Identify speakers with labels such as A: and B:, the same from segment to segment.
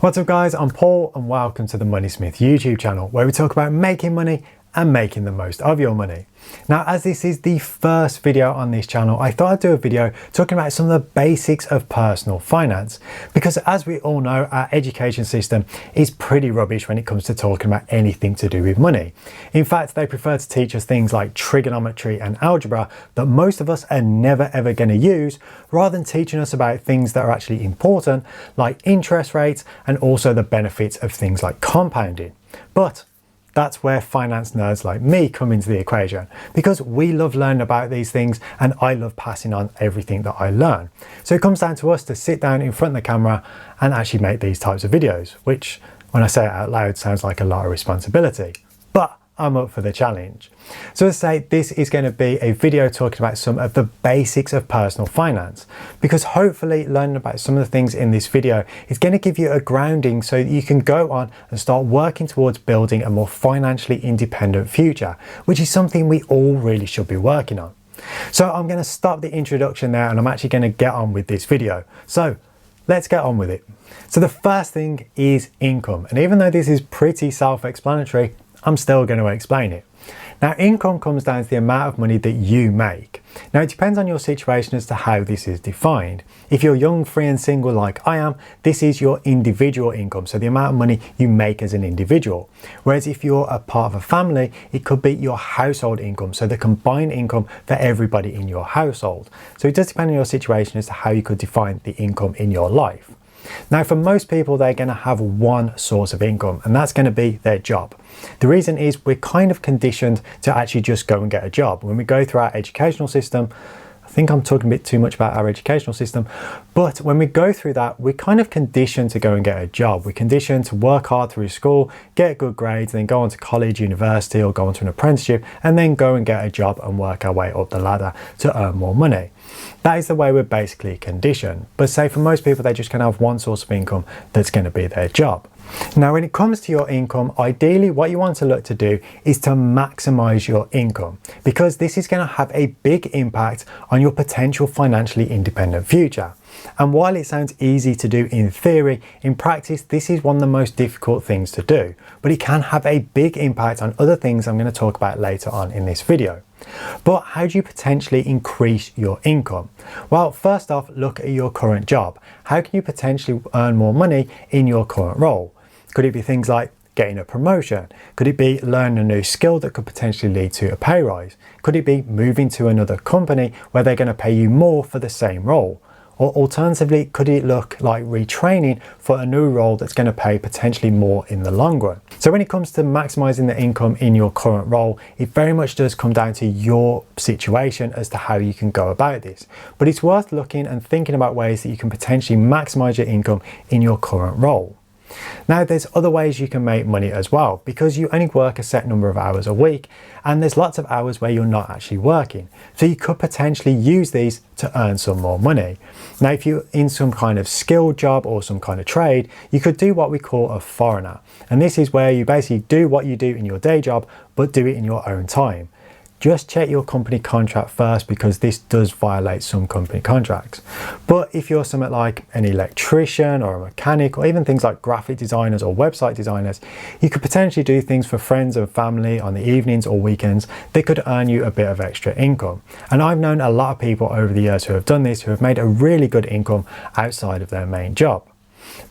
A: What's up guys, I'm Paul and welcome to the MoneySmith YouTube channel where we talk about making money and making the most of your money. Now, as this is the first video on this channel, I thought I'd do a video talking about some of the basics of personal finance, because as we all know, our education system is pretty rubbish when it comes to talking about anything to do with money. In fact, they prefer to teach us things like trigonometry and algebra that most of us are never ever going to use, rather than teaching us about things that are actually important, like interest rates and also the benefits of things like compounding. But that's where finance nerds like me come into the equation, because we love learning about these things and I love passing on everything that I learn. So it comes down to us to sit down in front of the camera and actually make these types of videos, which when I say it out loud sounds like a lot of responsibility, but I'm up for the challenge. So as I say, this is going to be a video talking about some of the basics of personal finance, because hopefully learning about some of the things in this video is going to give you a grounding so that you can go on and start working towards building a more financially independent future, which is something we all really should be working on. So I'm going to stop the introduction there and I'm actually going to get on with this video. So let's get on with it. So the first thing is income, and even though this is pretty self-explanatory, I'm still going to explain it. Now, income comes down to the amount of money that you make. Now, it depends on your situation as to how this is defined. If you're young, free and single like I am, this is your individual income, so the amount of money you make as an individual. Whereas if you're a part of a family, it could be your household income, so the combined income for everybody in your household. So it does depend on your situation as to how you could define the income in your life. Now, for most people, they're going to have one source of income, and that's going to be their job. The reason is we're kind of conditioned to actually just go and get a job. When we go through our educational system, I think I'm talking a bit too much about our educational system, but when we go through that, we're kind of conditioned to go and get a job. We're conditioned to work hard through school, get good grades, then go on to college, university, or go on to an apprenticeship, and then go and get a job and work our way up the ladder to earn more money. That is the way we're basically conditioned. But say for most people, they just can have one source of income that's going to be their job. Now, when it comes to your income, ideally what you want to look to do is to maximize your income, because this is going to have a big impact on your potential financially independent future. And while it sounds easy to do in theory, in practice, this is one of the most difficult things to do, but it can have a big impact on other things I'm going to talk about later on in this video. But how do you potentially increase your income? Well, first off, look at your current job. How can you potentially earn more money in your current role? Could it be things like getting a promotion? Could it be learning a new skill that could potentially lead to a pay rise? Could it be moving to another company where they're going to pay you more for the same role? Or alternatively, could it look like retraining for a new role that's going to pay potentially more in the long run? So when it comes to maximizing the income in your current role, it very much does come down to your situation as to how you can go about this. But it's worth looking and thinking about ways that you can potentially maximize your income in your current role. Now, there's other ways you can make money as well, because you only work a set number of hours a week, and there's lots of hours where you're not actually working. So you could potentially use these to earn some more money. Now, if you're in some kind of skilled job or some kind of trade, you could do what we call a foreigner. And this is where you basically do what you do in your day job, but do it in your own time. Just check your company contract first, because this does violate some company contracts. But if you're something like an electrician or a mechanic, or even things like graphic designers or website designers, you could potentially do things for friends and family on the evenings or weekends that could earn you a bit of extra income. And I've known a lot of people over the years who have done this, who have made a really good income outside of their main job.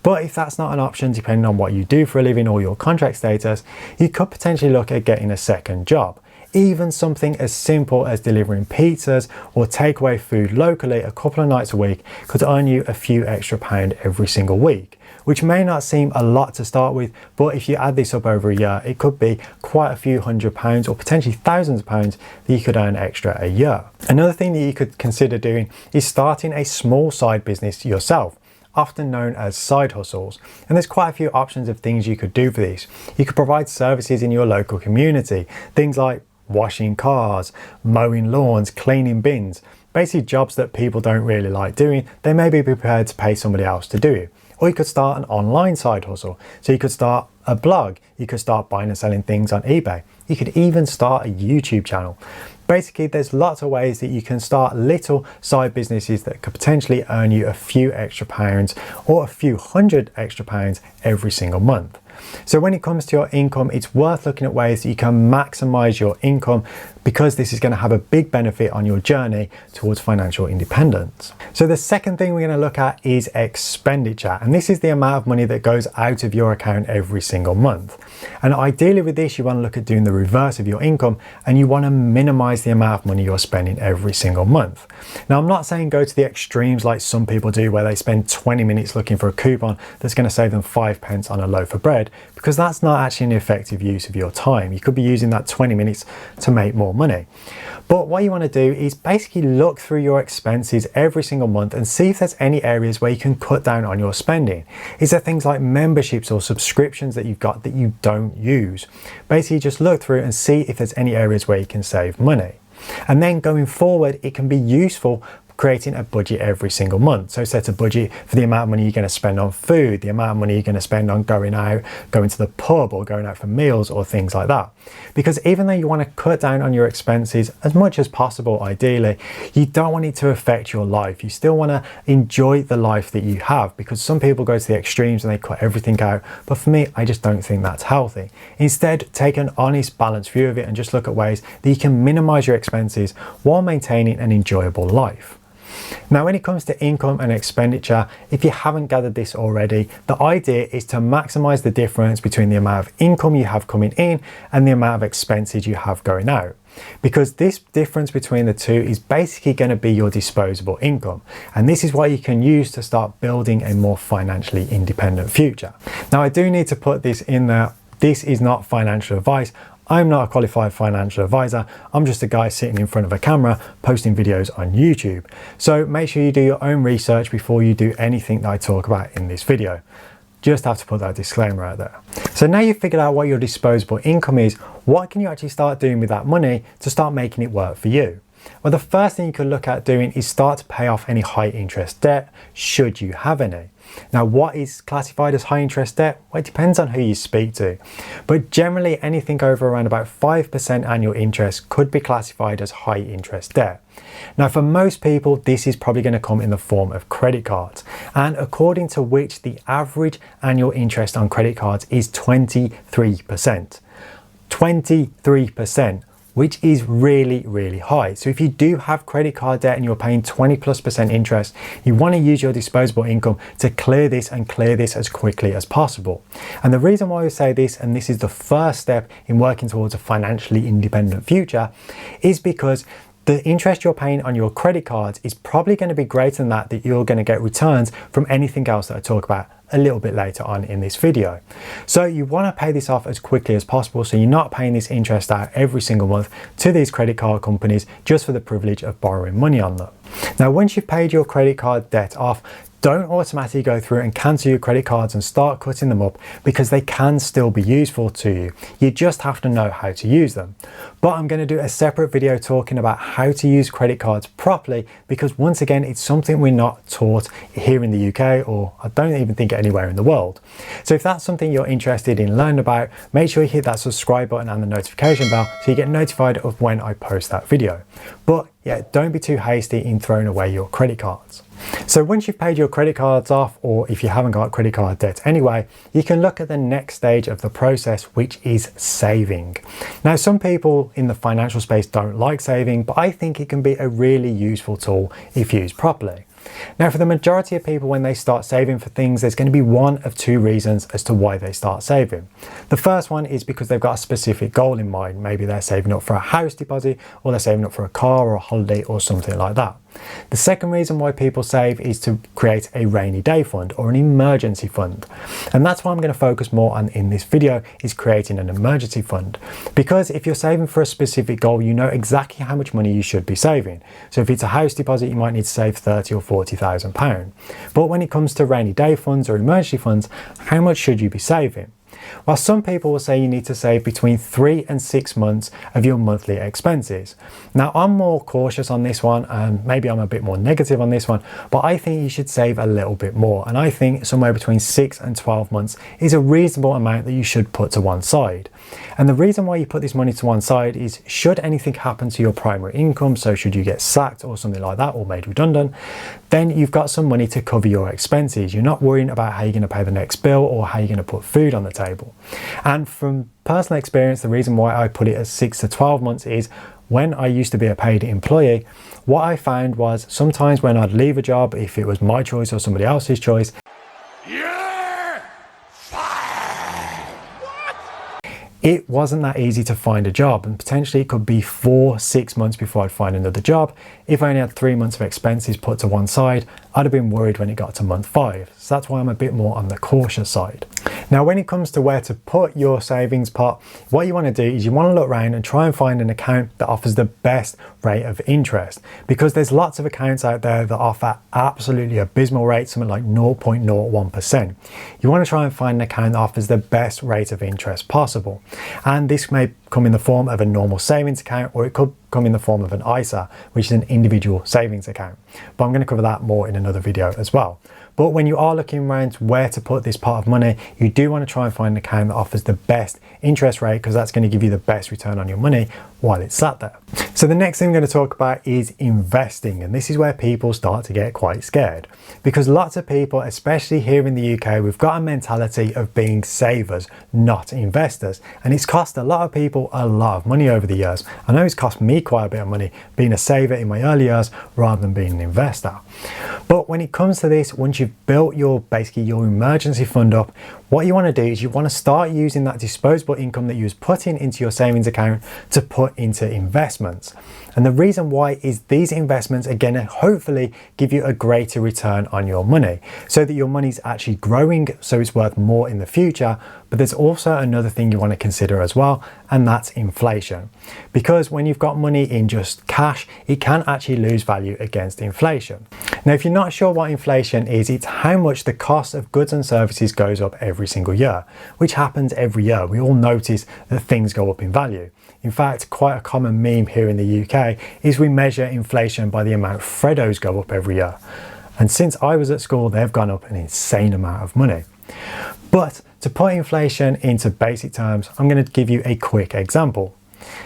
A: But if that's not an option, depending on what you do for a living or your contract status, you could potentially look at getting a second job. Even something as simple as delivering pizzas or takeaway food locally a couple of nights a week could earn you a few extra pounds every single week, which may not seem a lot to start with, but if you add this up over a year, it could be quite a few £100s or potentially thousands of pounds that you could earn extra a year. Another thing that you could consider doing is starting a small side business yourself, often known as side hustles. And there's quite a few options of things you could do for this. You could provide services in your local community, things like washing cars, mowing lawns, cleaning bins, basically jobs that people don't really like doing. They may be prepared to pay somebody else to do it. Or you could start an online side hustle. So you could start a blog, you could start buying and selling things on eBay. You could even start a YouTube channel. Basically, there's lots of ways that you can start little side businesses that could potentially earn you a few extra pounds or a few hundred extra pounds every single month. So when it comes to your income, it's worth looking at ways that you can maximize your income, because this is going to have a big benefit on your journey towards financial independence. So the second thing we're going to look at is expenditure. And this is the amount of money that goes out of your account every single month. And ideally with this, you want to look at doing the reverse of your income, and you want to minimize the amount of money you're spending every single month. Now, I'm not saying go to the extremes like some people do, where they spend 20 minutes looking for a coupon that's going to save them 5 pence on a loaf of bread, because that's not actually an effective use of your time. You could be using that 20 minutes to make more money. But what you want to do is basically look through your expenses every single month and see if there's any areas where you can cut down on your spending. Is there things like memberships or subscriptions that you've got that you don't use? Basically just look through and see if there's any areas where you can save money. And then going forward, it can be useful creating a budget every single month. So set a budget for the amount of money you're going to spend on food, the amount of money you're going to spend on going out, going to the pub or going out for meals or things like that. Because even though you want to cut down on your expenses as much as possible, ideally, you don't want it to affect your life. You still want to enjoy the life that you have, because some people go to the extremes and they cut everything out. But for me, I just don't think that's healthy. Instead, take an honest, balanced view of it and just look at ways that you can minimize your expenses while maintaining an enjoyable life. Now, when it comes to income and expenditure, if you haven't gathered this already, the idea is to maximize the difference between the amount of income you have coming in and the amount of expenses you have going out. Because this difference between the two is basically going to be your disposable income. And this is what you can use to start building a more financially independent future. Now, I do need to put this in there. This is not financial advice. I'm not a qualified financial advisor. I'm just a guy sitting in front of a camera posting videos on YouTube. So make sure you do your own research before you do anything that I talk about in this video. Just have to put that disclaimer out there. So now you've figured out what your disposable income is, what can you actually start doing with that money to start making it work for you? Well, the first thing you could look at doing is start to pay off any high interest debt, should you have any. Now, what is classified as high interest debt? Well, it depends on who you speak to. But generally, anything over around about 5% annual interest could be classified as high interest debt. Now, for most people, this is probably going to come in the form of credit cards. And according to which the average annual interest on credit cards is 23%. 23%. Which is really, really high. So if you do have credit card debt and you're paying 20+% interest, you want to use your disposable income to clear this, and clear this as quickly as possible. And the reason why we say this, and this is the first step in working towards a financially independent future, is because the interest you're paying on your credit cards is probably going to be greater than that you're going to get returns from anything else that I talk about a little bit later on in this video. So you want to pay this off as quickly as possible, so you're not paying this interest out every single month to these credit card companies just for the privilege of borrowing money on them. Now, once you've paid your credit card debt off, don't automatically go through and cancel your credit cards and start cutting them up, because they can still be useful to you. You just have to know how to use them. But I'm going to do a separate video talking about how to use credit cards properly, because once again, it's something we're not taught here in the UK, or I don't even think anywhere in the world. So if that's something you're interested in learning about, make sure you hit that subscribe button and the notification bell so you get notified of when I post that video. But yeah, don't be too hasty in throwing away your credit cards. So once you've paid your credit cards off, or if you haven't got credit card debt anyway, you can look at the next stage of the process, which is saving. Now, some people in the financial space don't like saving, but I think it can be a really useful tool if used properly. Now, for the majority of people, when they start saving for things, there's going to be one of two reasons as to why they start saving. The first one is because they've got a specific goal in mind. Maybe they're saving up for a house deposit, or they're saving up for a car or a holiday or something like that. The second reason why people save is to create a rainy day fund or an emergency fund. And that's what I'm going to focus more on in this video, is creating an emergency fund. Because if you're saving for a specific goal, you know exactly how much money you should be saving. So if it's a house deposit, you might need to save £30,000 or £40,000. But when it comes to rainy day funds or emergency funds, how much should you be saving? While some people will say you need to save between 3 and 6 months of your monthly expenses. Now, I'm more cautious on this one, and maybe I'm a bit more negative on this one, but I think you should save a little bit more. And I think somewhere between 6 and 12 months is a reasonable amount that you should put to one side. And the reason why you put this money to one side is should anything happen to your primary income, so should you get sacked or something like that, or made redundant, then you've got some money to cover your expenses. You're not worrying about how you're going to pay the next bill or how you're going to put food on the table. And from personal experience, the reason why I put it at 6 to 12 months is when I used to be a paid employee, what I found was sometimes when I'd leave a job, if it was my choice or somebody else's choice, it wasn't that easy to find a job, and potentially it could be 4-6 months before I'd find another job. If I only had 3 months of expenses put to one side, I'd have been worried when it got to month 5. So that's why I'm a bit more on the cautious side. Now, when it comes to where to put your savings pot, what you want to do is you want to look around and try and find an account that offers the best rate of interest, because there's lots of accounts out there that offer absolutely abysmal rates, something like 0.01%. You want to try and find an account that offers the best rate of interest possible. And this may come in the form of a normal savings account, or it could come in the form of an ISA, which is an individual savings account. But I'm going to cover that more in another video as well. But when you are looking around where to put this pot of money, you do want to try and find an account that offers the best interest rate, because that's going to give you the best return on your money while it's sat there. So the next thing I'm going to talk about is investing, and this is where people start to get quite scared, because lots of people, especially here in the UK, we've got a mentality of being savers, not investors, and it's cost a lot of people a lot of money over the years. I know it's cost me quite a bit of money being a saver in my early years rather than being an investor. But when it comes to this, once you've built your emergency fund up, what you want to do is you want to start using that disposable income that you was putting into your savings account to put into investments. And the reason why is these investments are going to hopefully give you a greater return on your money, so that your money's actually growing, so it's worth more in the future. But there's also another thing you want to consider as well, and that's inflation. Because when you've got money in just cash, it can actually lose value against inflation. Now, if you're not sure what inflation is, it's how much the cost of goods and services goes up every single year, which happens every year. We all notice that things go up in value. In fact, quite a common meme here in the UK is we measure inflation by the amount Freddos go up every year. And since I was at school, they've gone up an insane amount of money. But to put inflation into basic terms, I'm going to give you a quick example.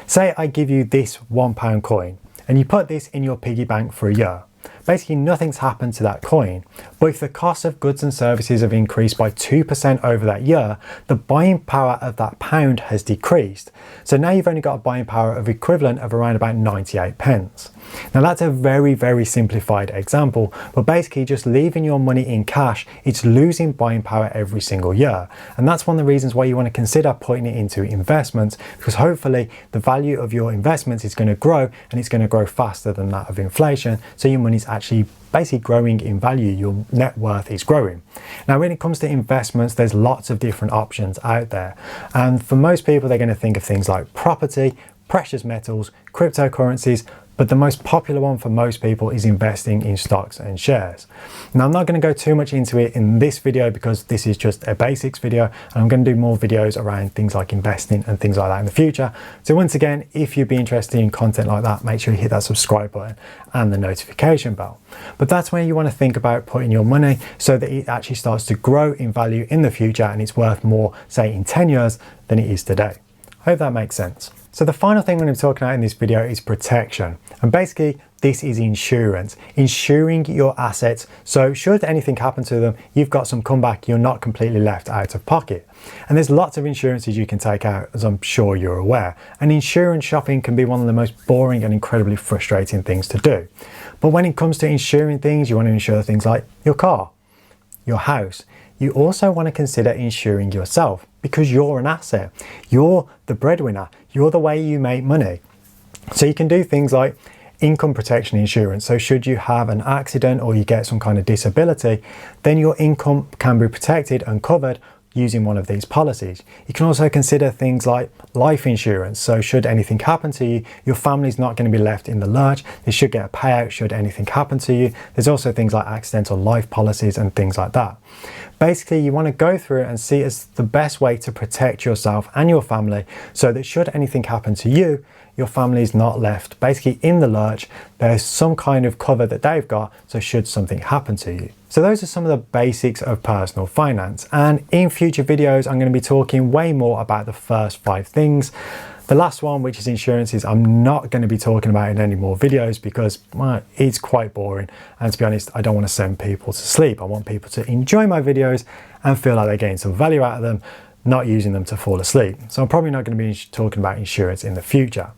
A: Say I give you this £1 coin and you put this in your piggy bank for a year. Basically, nothing's happened to that coin. But if the cost of goods and services have increased by 2% over that year, the buying power of that pound has decreased. So now you've only got a buying power of equivalent of around about 98 pence. Now that's a very, very simplified example, but basically just leaving your money in cash, it's losing buying power every single year. And that's one of the reasons why you want to consider putting it into investments, because hopefully the value of your investments is going to grow, and it's going to grow faster than that of inflation. So your money's actually basically growing in value, your net worth is growing. Now, when it comes to investments, there's lots of different options out there. And for most people, they're going to think of things like property, precious metals, cryptocurrencies, but the most popular one for most people is investing in stocks and shares. Now, I'm not going to go too much into it in this video because this is just a basics video, and I'm going to do more videos around things like investing and things like that in the future. So once again, if you'd be interested in content like that, make sure you hit that subscribe button and the notification bell. But that's where you want to think about putting your money, so that it actually starts to grow in value in the future and it's worth more, say, in 10 years than it is today. I hope that makes sense. So the final thing I'm going to be talking about in this video is protection. And basically, this is insurance, insuring your assets. So should anything happen to them, you've got some comeback, you're not completely left out of pocket. And there's lots of insurances you can take out, as I'm sure you're aware. And insurance shopping can be one of the most boring and incredibly frustrating things to do. But when it comes to insuring things, you want to insure things like your car, your house. You also want to consider insuring yourself, because you're an asset. You're the breadwinner. You're the way you make money. So you can do things like income protection insurance. So should you have an accident or you get some kind of disability, then your income can be protected and covered, using one of these policies. You can also consider things like life insurance. So should anything happen to you, your family's not going to be left in the lurch. They should get a payout should anything happen to you. There's also things like accidental life policies and things like that. Basically, you want to go through it and see it's the best way to protect yourself and your family so that should anything happen to you, your family is not left basically in the lurch. There's some kind of cover that they've got, so should something happen to you. So those are some of the basics of personal finance, and in future videos I'm going to be talking way more about the first 5 things. The last one, which is insurances, I'm not going to be talking about in any more videos because well, it's quite boring, and to be honest I don't want to send people to sleep. I want people to enjoy my videos and feel like they're getting some value out of them, not using them to fall asleep. So I'm probably not going to be talking about insurance in the future.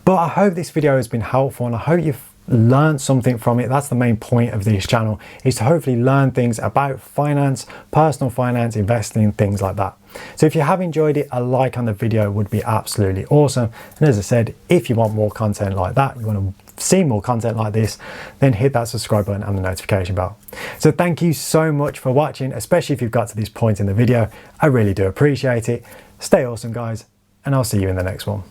A: But I hope this video has been helpful, and I hope you've learned something from it. That's the main point of this channel, is to hopefully learn things about finance, personal finance, investing, things like that. So if you have enjoyed it, a like on the video would be absolutely awesome. And as I said, if you want more content like that, you want to see more content like this, then hit that subscribe button and the notification bell. So thank you so much for watching, especially if you've got to this point in the video. I really do appreciate it. Stay awesome, guys, and I'll see you in the next one.